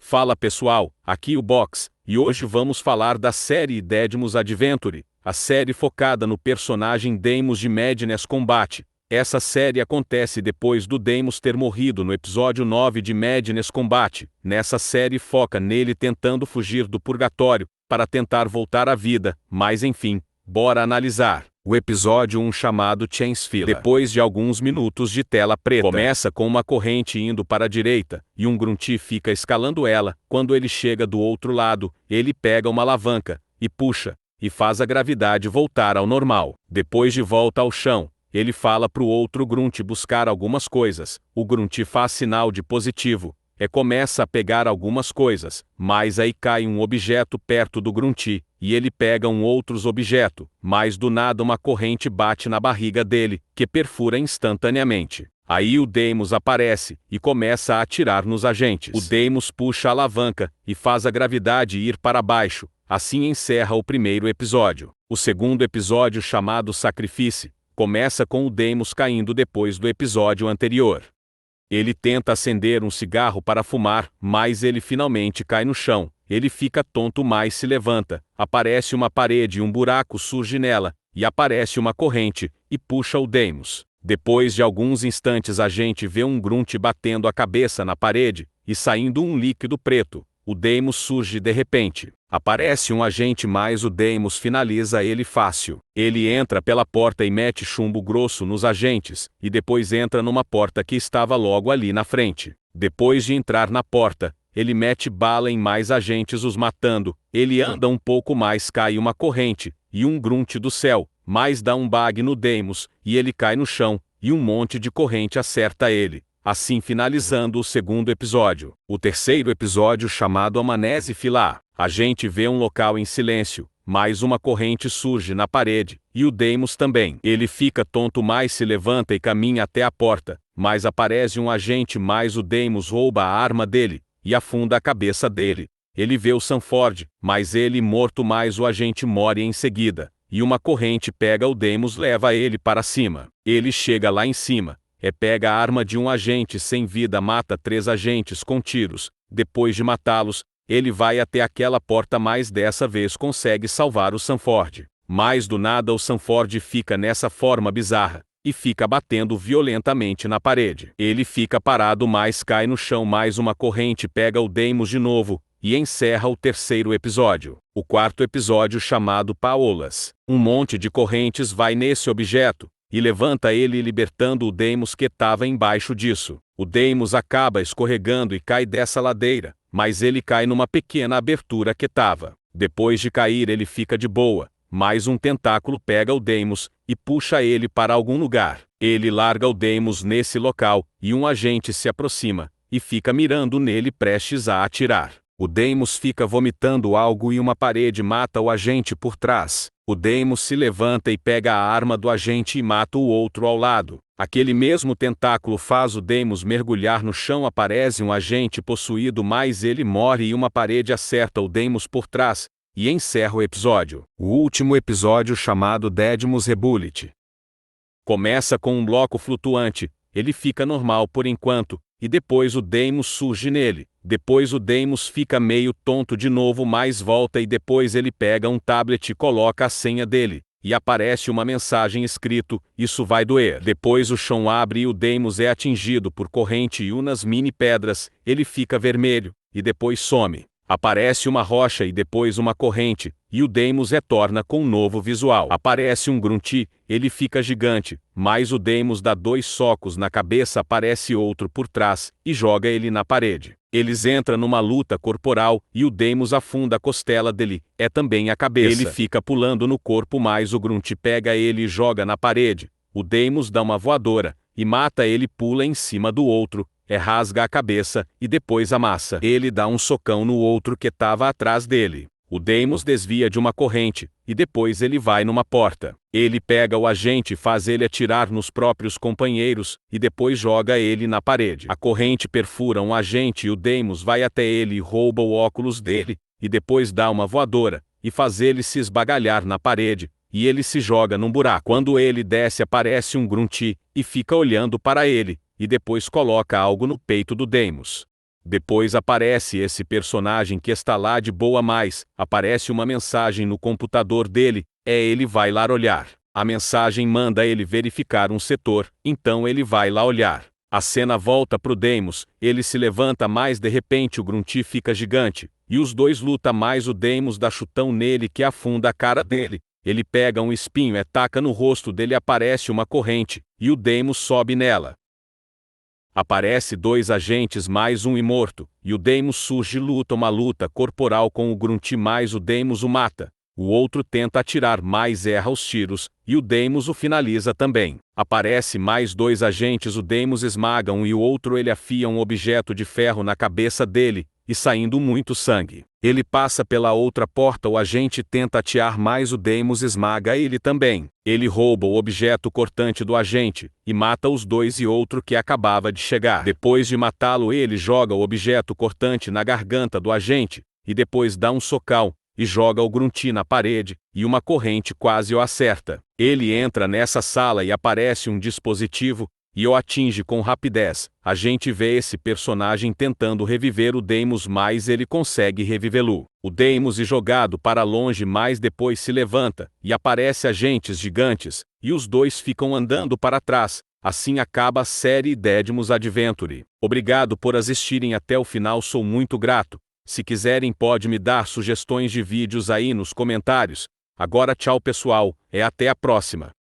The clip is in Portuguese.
Fala pessoal, aqui o Box, e hoje vamos falar da série Deadmus Adventure, a série focada no personagem Deimos de Madness Combat. Essa série acontece depois do Deimos ter morrido no episódio 9 de Madness Combat. Nessa série foca nele tentando fugir do purgatório, para tentar voltar à vida, mas enfim, bora analisar. O episódio 1 chamado Chainsfiller. Depois de alguns minutos de tela preta, começa com uma corrente indo para a direita, e um Grunty fica escalando ela. Quando ele chega do outro lado, ele pega uma alavanca, e puxa, e faz a gravidade voltar ao normal. Depois de volta ao chão, ele fala pro outro Grunty buscar algumas coisas. O Grunty faz sinal de positivo, começa a pegar algumas coisas, mas aí cai um objeto perto do Grunty, e ele pega outros objeto, mas do nada uma corrente bate na barriga dele, que perfura instantaneamente. Aí o Deimos aparece, e começa a atirar nos agentes. O Deimos puxa a alavanca, e faz a gravidade ir para baixo. Assim encerra o primeiro episódio. O segundo episódio, chamado Sacrifício, começa com o Deimos caindo depois do episódio anterior. Ele tenta acender um cigarro para fumar, mas ele finalmente cai no chão. Ele fica tonto, mas se levanta. Aparece uma parede e um buraco surge nela, e aparece uma corrente, e puxa o Deimos. Depois de alguns instantes a gente vê um Grunty batendo a cabeça na parede, e saindo um líquido preto. O Deimos surge de repente. Aparece um agente, mas o Deimos finaliza ele fácil. Ele entra pela porta e mete chumbo grosso nos agentes, e depois entra numa porta que estava logo ali na frente. Depois de entrar na porta, ele mete bala em mais agentes, os matando. Ele anda um pouco mais, cai uma corrente, e um Grunty do céu, mas dá um bug no Deimos, e ele cai no chão, e um monte de corrente acerta ele. Assim finalizando o segundo episódio. O terceiro episódio, chamado Amanece Filar. A gente vê um local em silêncio, mas uma corrente surge na parede, e o Deimos também. Ele fica tonto, mas se levanta e caminha até a porta, mas aparece um agente, mas o Deimos rouba a arma dele, e afunda a cabeça dele. Ele vê o Sanford, mas ele morto, mas o agente morre em seguida, e uma corrente pega o Deimos, leva ele para cima. Ele chega lá em cima, pega a arma de um agente sem vida, mata 3 agentes com tiros. Depois de matá-los, ele vai até aquela porta, mas dessa vez consegue salvar o Sanford. Mas do nada o Sanford fica nessa forma bizarra, e fica batendo violentamente na parede. Ele fica parado, mas cai no chão, mais uma corrente pega o Deimos de novo, e encerra o terceiro episódio. O quarto episódio, chamado Paolas. Um monte de correntes vai nesse objeto, e levanta ele, libertando o Deimos que estava embaixo disso. O Deimos acaba escorregando e cai dessa ladeira, mas ele cai numa pequena abertura que estava. Depois de cair ele fica de boa, mas um tentáculo pega o Deimos, e puxa ele para algum lugar. Ele larga o Deimos nesse local, e um agente se aproxima, e fica mirando nele prestes a atirar. O Deimos fica vomitando algo e uma parede mata o agente por trás. O Deimos se levanta e pega a arma do agente e mata o outro ao lado. Aquele mesmo tentáculo faz o Deimos mergulhar no chão. Aparece um agente possuído, mas ele morre e uma parede acerta o Deimos por trás, e encerra o episódio. O último episódio, chamado Deadmus Rebullet, começa com um bloco flutuante. Ele fica normal por enquanto, e depois o Deimos surge nele. Depois o Deimos fica meio tonto de novo, mas volta, e depois ele pega um tablet e coloca a senha dele, e aparece uma mensagem escrito: "Isso vai doer". Depois o chão abre e o Deimos é atingido por corrente e umas mini pedras. Ele fica vermelho, e depois some. Aparece uma rocha e depois uma corrente, e o Deimos retorna com um novo visual. Aparece um Grunty, ele fica gigante, mas o Deimos dá 2 socos na cabeça. Aparece outro por trás, e joga ele na parede. Eles entram numa luta corporal, e o Deimos afunda a costela dele, também a cabeça. Ele fica pulando no corpo, mas o Grunty pega ele e joga na parede. O Deimos dá uma voadora, e mata ele, pula em cima do outro, rasga a cabeça, e depois amassa. Ele dá um socão no outro que estava atrás dele. O Deimos desvia de uma corrente, e depois ele vai numa porta. Ele pega o agente e faz ele atirar nos próprios companheiros, e depois joga ele na parede. A corrente perfura um agente e o Deimos vai até ele e rouba o óculos dele, e depois dá uma voadora, e faz ele se esbagalhar na parede, e ele se joga num buraco. Quando ele desce, aparece um Grunty, e fica olhando para ele, e depois coloca algo no peito do Deimos. Depois aparece esse personagem que está lá de boa, mas aparece uma mensagem no computador dele, ele vai lá olhar. A mensagem manda ele verificar um setor, então ele vai lá olhar. A cena volta pro Deimos, ele se levanta, mas de repente o Grunty fica gigante, e os dois lutam, mais o Deimos dá chutão nele que afunda a cara dele. Ele pega um espinho e taca no rosto dele, aparece uma corrente, e o Deimos sobe nela. Aparece dois agentes mais um imorto, e o Deimos surge e luta uma luta corporal com o Grunty, mas o Deimos o mata. O outro tenta atirar, mas erra os tiros, e o Deimos o finaliza também. Aparece mais dois agentes, o Deimos esmaga um e o outro ele afia um objeto de ferro na cabeça dele, e saindo muito sangue. Ele passa pela outra porta, o agente tenta atirar, mas o Deimos esmaga ele também. Ele rouba o objeto cortante do agente, e mata os dois e outro que acabava de chegar. Depois de matá-lo, ele joga o objeto cortante na garganta do agente, e depois dá um socão, e joga o Grunty na parede, e uma corrente quase o acerta. Ele entra nessa sala e aparece um dispositivo, e o atinge com rapidez. A gente vê esse personagem tentando reviver o Deimos, mas ele consegue revivê-lo. O Deimos é jogado para longe, mas depois se levanta, e aparece agentes gigantes, e os dois ficam andando para trás. Assim acaba a série Deadmos Adventure. Obrigado por assistirem até o final, sou muito grato. Se quiserem pode me dar sugestões de vídeos aí nos comentários. Agora tchau pessoal, até a próxima.